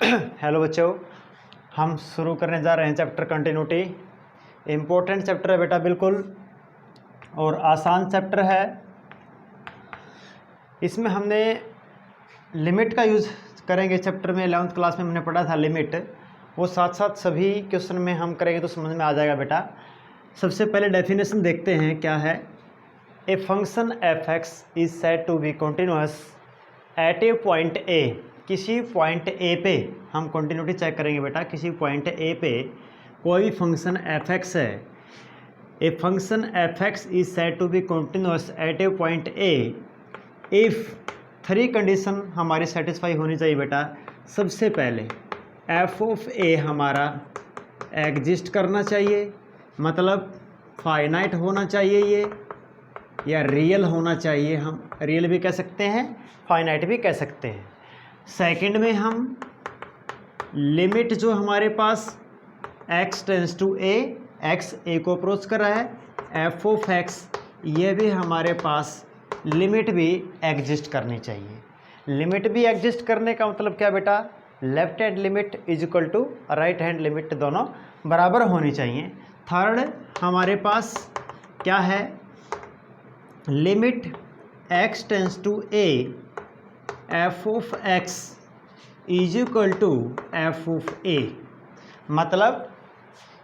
Hello बच्चों, हम शुरू करने जा रहे हैं चैप्टर कंटिन्यूटी। इम्पोर्टेंट चैप्टर है बेटा बिल्कुल, और आसान चैप्टर है। इसमें हमने लिमिट का यूज़ करेंगे। चैप्टर में 11th क्लास में हमने पढ़ा था लिमिट, वो साथ साथ सभी क्वेश्चन में हम करेंगे तो समझ में आ जाएगा बेटा। सबसे पहले डेफिनेशन देखते हैं क्या है। A function f x is said to be continuous at a point a. किसी पॉइंट ए पे हम कंटिन्यूटी चेक करेंगे बेटा। किसी पॉइंट ए पे कोई फंक्शन एफ एक्स है। A function f x is said to be continuous at a point a if 3 condition हमारी सेटिस्फाई होनी चाहिए बेटा। सबसे पहले एफ ऑफ ए हमारा एग्जिस्ट करना चाहिए, मतलब फाइनाइट होना चाहिए ये, या रियल होना चाहिए। हम रियल भी कह सकते हैं, फाइनाइट भी कह सकते हैं। सेकंड में हम लिमिट जो हमारे पास x tends to a, x a को अप्रोच कर रहा है, एफ ऑफ एक्स ये भी हमारे पास लिमिट भी एग्जिस्ट करनी चाहिए। लिमिट भी एग्जिस्ट करने का मतलब क्या बेटा, left hand limit is equal to right hand limit दोनों बराबर होनी चाहिए। थर्ड हमारे पास क्या है, limit x tends to A F of x is equal to F of A. मतलब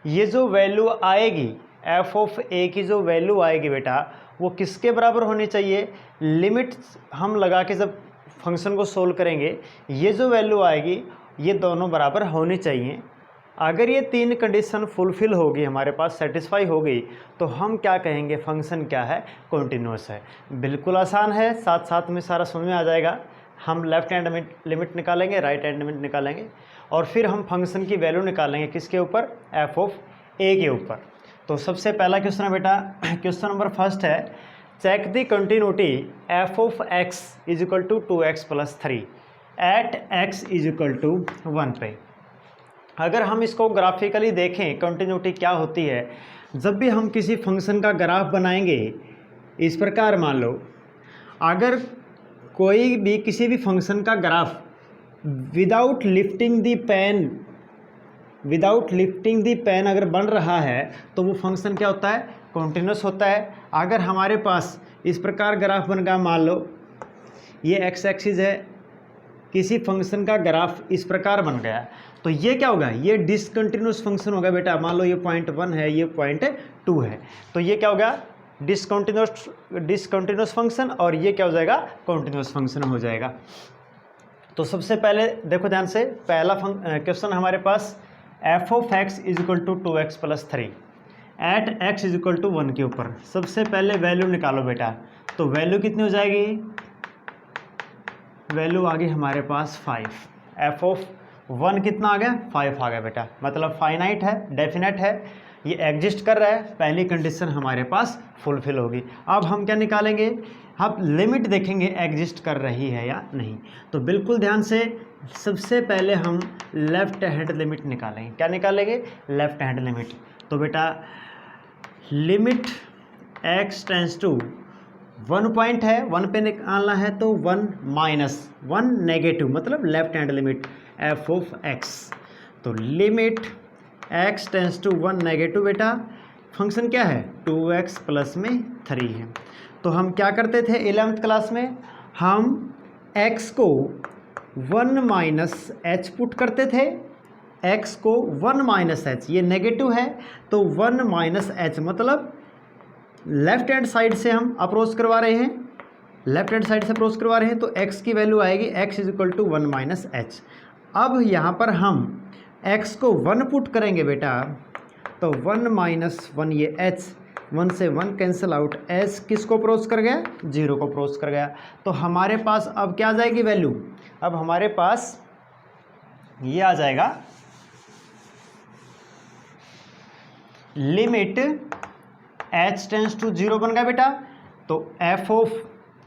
ये जो वैल्यू आएगी एफ ऑफ ए की, जो वैल्यू आएगी बेटा वो किसके बराबर होनी चाहिए। लिमिट हम लगा के जब फंक्शन को सोल्व करेंगे, ये जो वैल्यू आएगी ये दोनों बराबर होनी चाहिए। अगर ये 3 कंडीशन फुलफिल होगी, हमारे पास सेटिस्फाई हो गई, तो हम क्या कहेंगे, फंक्शन क्या है, कॉन्टिन्यूअस है। बिल्कुल आसान है, साथ साथ में सारा समझ में आ जाएगा। हम लेफ्ट हैंड लिमिट निकालेंगे, राइट हैंड लिमिट निकालेंगे, और फिर हम फंक्शन की वैल्यू निकालेंगे किसके ऊपर, एफ ऑफ ए के ऊपर। तो सबसे पहला क्वेश्चन है बेटा, क्वेश्चन नंबर फर्स्ट है, check the continuity f of x is equal to 2x + 3 at x is equal to 1 पे। अगर हम इसको ग्राफिकली देखें, कंटिन्यूटी क्या होती है, जब भी हम किसी फंक्शन का ग्राफ बनाएंगे, इस प्रकार मान लो, अगर कोई भी किसी भी फंक्शन का ग्राफ विदाउट लिफ्टिंग दी पेन अगर बन रहा है, तो वो फंक्शन क्या होता है, कॉन्टिन्यूस होता है। अगर हमारे पास इस प्रकार ग्राफ बन गया, मान लो ये एक्स एक्सिस है, किसी फंक्शन का ग्राफ इस प्रकार बन गया, तो ये क्या होगा, ये डिसकंटिन्यूस फंक्शन होगा बेटा। मान लो ये पॉइंट 1 है, ये पॉइंट 2 है, तो ये क्या होगा, डिसकंटिन्यूस फंक्शन, और ये क्या हो जाएगा, कॉन्टिन्यूस फंक्शन हो जाएगा। तो सबसे पहले देखो ध्यान से, पहला क्वेश्चन हमारे पास F of x is equal to 2x + 3 at x is equal to 1 के ऊपर सबसे पहले वैल्यू निकालो बेटा। तो वैल्यू कितनी हो जाएगी, वैल्यू आ गई हमारे पास 5। एफ ऑफ 1 कितना आ गया, 5 आ गया बेटा। मतलब फाइनाइट है, डेफिनेट है, ये एग्जिस्ट कर रहा है। पहली कंडीशन हमारे पास फुलफिल होगी। अब हम क्या निकालेंगे, अब लिमिट देखेंगे एग्जिस्ट कर रही है या नहीं। तो बिल्कुल ध्यान से, सबसे पहले हम लेफ्ट हैंड लिमिट निकालेंगे। क्या निकालेंगे, लेफ्ट हैंड लिमिट। तो बेटा limit x tends to 1 point है, 1 पे निकालना है, तो 1 - 1 नेगेटिव, मतलब left hand limit F of X. तो limit x tends to 1 negative बेटा, फंक्शन क्या है, 2x प्लस में 3 है। तो हम क्या करते थे 11th क्लास में, हम x को 1 - h पुट करते थे। x को 1 - h, ये नेगेटिव है, तो 1 - h मतलब लेफ्ट हैंड साइड से हम अप्रोच करवा रहे हैं, लेफ्ट हैंड साइड से अप्रोच करवा रहे हैं, तो x की वैल्यू आएगी x is equal to 1 - h। अब यहाँ पर हम x को 1 पुट करेंगे बेटा, तो 1 - 1 ये h, 1 से 1 कैंसिल आउट, h किसको अप्रोच कर गया, 0 को अप्रोच कर गया। तो हमारे पास अब क्या आ जाएगी वैल्यू, अब हमारे पास ये आ जाएगा लिमिट h टेंस टू 0 बन गया बेटा। तो f ऑफ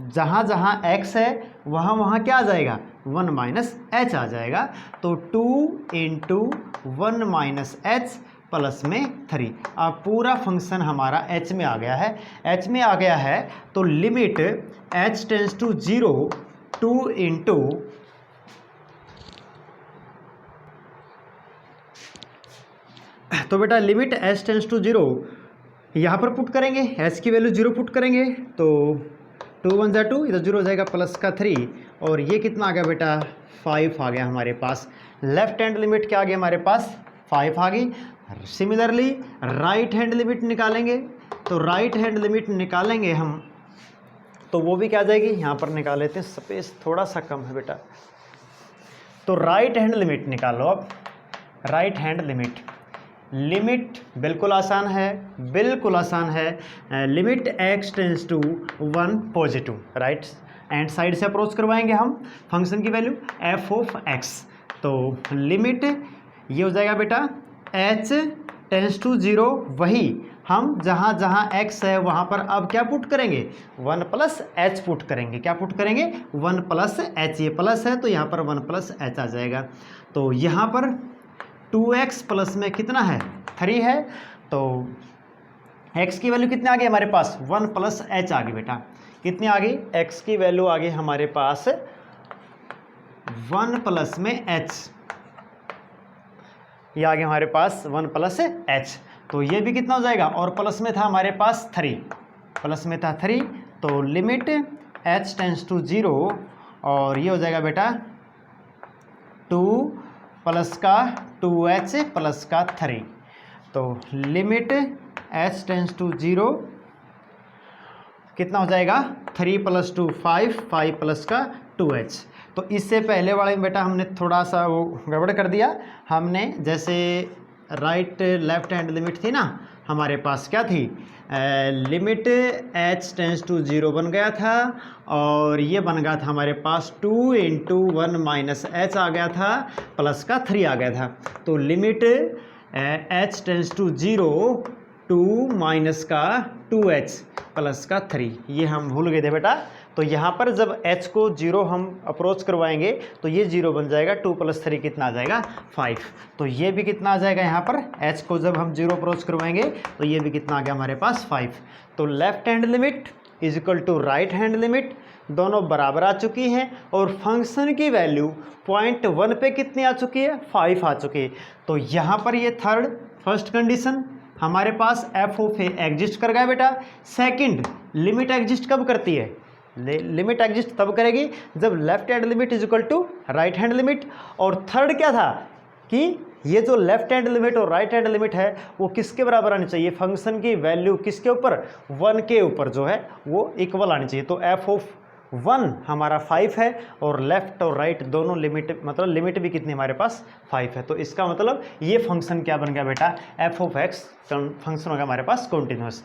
जहाँ जहाँ x है वहाँ वहाँ क्या आ जाएगा, 1 - h आ जाएगा। तो 2 × 1 - h प्लस में 3। अब पूरा फंक्शन हमारा h में आ गया है, h में आ गया है, तो लिमिट h टेंस टू 0 2 × तो बेटा लिमिट h टेंस टू 0 यहाँ पर पुट करेंगे, h की वैल्यू 0 पुट करेंगे तो 2 1 जा 2, इधर 0 हो जाएगा प्लस का 3, और ये कितना आ गया बेटा 5 आ गया हमारे पास। लेफ्ट हैंड लिमिट क्या आ गई हमारे पास 5 आ गई। सिमिलरली राइट हैंड लिमिट निकालेंगे, तो राइट हैंड लिमिट निकालेंगे हम तो वो भी क्या आ जाएगी, यहाँ पर निकाल लेते हैं, स्पेस थोड़ा सा कम है बेटा। तो राइट हैंड लिमिट निकालो अब। राइट हैंड लिमिट, लिमिट बिल्कुल आसान है, बिल्कुल आसान है। Limit x tends to 1 positive, right end side से अप्रोच करवाएंगे हम फंक्शन की वैल्यू f ऑफ x। तो लिमिट ये हो जाएगा बेटा h टेंस टू 0, वही हम जहाँ जहाँ x है वहाँ पर अब क्या पुट करेंगे 1 प्लस h पुट करेंगे। क्या पुट करेंगे 1 प्लस h, ये प्लस है तो यहाँ पर 1 प्लस h आ जाएगा। तो यहाँ पर 2x प्लस में कितना है 3 है, तो x की वैल्यू कितनी आ गई हमारे पास 1 प्लस h आ गई बेटा। कितनी आ गई x की वैल्यू आ गई हमारे पास 1 प्लस में h, ये आ गया हमारे पास 1 प्लस h। तो ये भी कितना हो जाएगा, और प्लस में था हमारे पास 3, प्लस में था 3, तो लिमिट h टेंस टू 0 और ये हो जाएगा बेटा 2 प्लस का 2h प्लस का 3। तो लिमिट h टेंस टू 0 कितना हो जाएगा 3 प्लस 2 5, 5 प्लस का 2h। तो इससे पहले वाले में बेटा हमने थोड़ा सा वो गड़बड़ कर दिया। हमने जैसे राइट लेफ्ट हैंड लिमिट थी ना हमारे पास, क्या थी लिमिट h टेंस टू 0 बन गया था, और ये बन गया था हमारे पास 2 × 1 माइनस h आ गया था, प्लस का 3 आ गया था। तो limit h tends to 0 2 minus का 2h प्लस का 3, ये हम भूल गए थे बेटा। तो यहाँ पर जब h को 0 हम अप्रोच करवाएंगे तो ये 0 बन जाएगा, 2 प्लस 3 कितना आ जाएगा 5। तो ये भी कितना आ जाएगा, यहाँ पर h को जब हम 0 अप्रोच करवाएंगे तो ये भी कितना आ गया हमारे पास 5। तो left hand limit is equal to right hand limit, दोनों बराबर आ चुकी हैं, और फंक्शन की वैल्यू 0.1 पे कितनी आ चुकी है 5 आ चुकी है। तो यहाँ पर ये फर्स्ट कंडीशन हमारे पास f ऑफ a एग्जिस्ट कर गया बेटा। सेकंड लिमिट एग्जिस्ट कब करती है, लिमिट एग्जिस्ट तब करेगी जब left hand limit is equal to right hand limit. और थर्ड क्या था कि ये जो लेफ्ट हैंड लिमिट और राइट हैंड लिमिट है वो किसके बराबर आनी चाहिए, फंक्शन की वैल्यू किसके ऊपर 1 के ऊपर जो है वो इक्वल आनी चाहिए। तो f ऑफ 1 हमारा 5 है, और लेफ्ट और राइट दोनों लिमिट, मतलब लिमिट भी कितनी हमारे पास 5 है। तो इसका मतलब ये फंक्शन क्या बन गया बेटा f ऑफ x फंक्शन होगा हमारे पास कॉन्टिन्यूस।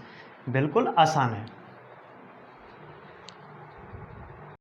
बिल्कुल आसान है।